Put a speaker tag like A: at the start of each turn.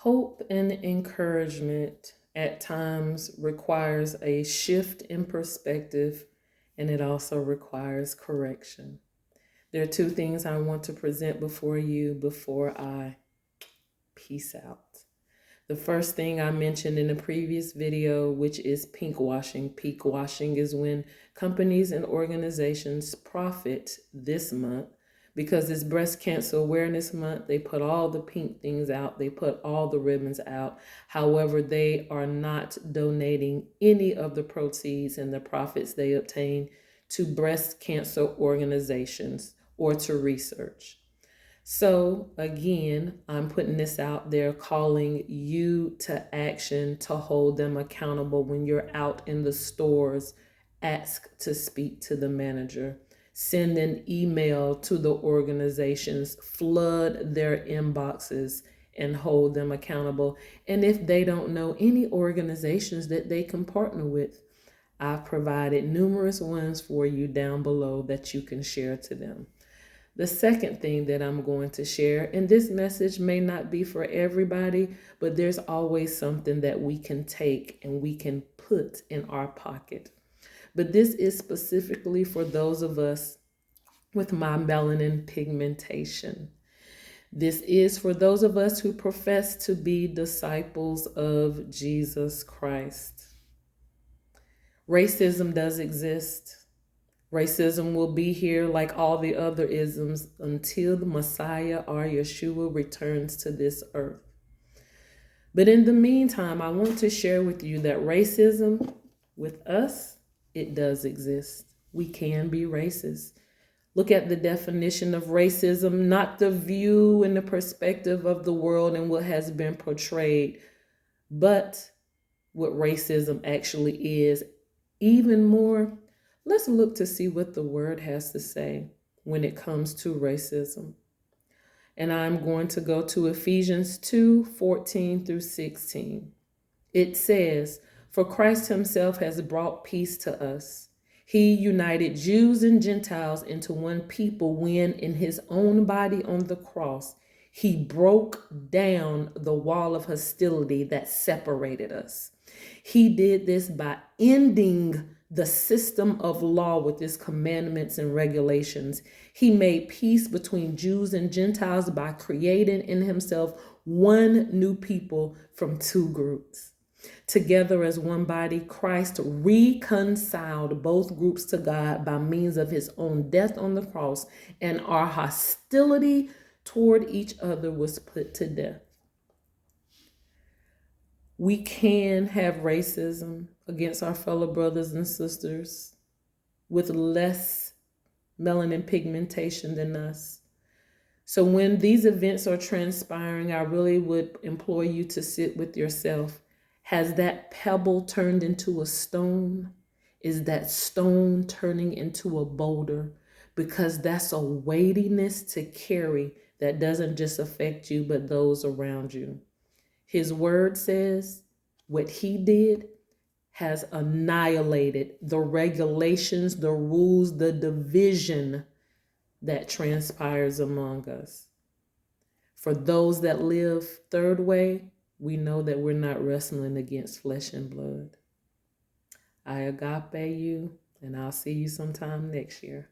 A: Hope and encouragement at times requires a shift in perspective, and it also requires correction. There are two things I want to present before you before I peace out. The first thing I mentioned in a previous video, which is pinkwashing. Pinkwashing is when companies and organizations profit this month because it's Breast Cancer Awareness Month. They put all the pink things out. They put all the ribbons out. However, they are not donating any of the proceeds and the profits they obtain to breast cancer organizations or to research. So again, I'm putting this out there, calling you to action to hold them accountable. When you're out in the stores, ask to speak to the manager. Send an email to the organizations, flood their inboxes and hold them accountable. And if they don't know any organizations that they can partner with, I've provided numerous ones for you down below that you can share to them. The second thing that I'm going to share, and this message may not be for everybody, but there's always something that we can take and we can put in our pocket. But this is specifically for those of us with my melanin pigmentation. This is for those of us who profess to be disciples of Jesus Christ. Racism does exist. Racism will be here like all the other isms until the Messiah or Yeshua returns to this earth. But in the meantime, I want to share with you that racism with us, it does exist. We can be racist. Look at the definition of racism, not the view and the perspective of the world and what has been portrayed, but what racism actually is. Even more, let's look to see what the word has to say when it comes to racism. And I'm going to go to Ephesians 2:14 through 16. It says, "For Christ himself has brought peace to us. He united Jews and Gentiles into one people when in his own body on the cross, he broke down the wall of hostility that separated us. He did this by ending the system of law with its commandments and regulations. He made peace between Jews and Gentiles by creating in himself one new people from two groups. Together as one body, Christ reconciled both groups to God by means of his own death on the cross, and our hostility toward each other was put to death." We can have racism against our fellow brothers and sisters with less melanin pigmentation than us. So when these events are transpiring, I really would implore you to sit with yourself. Has that pebble turned into a stone? Is that stone turning into a boulder? Because that's a weightiness to carry that doesn't just affect you, but those around you. His word says what he did has annihilated the regulations, the rules, the division that transpires among us. For those that live third way, we know that we're not wrestling against flesh and blood. I agape you, and I'll see you sometime next year.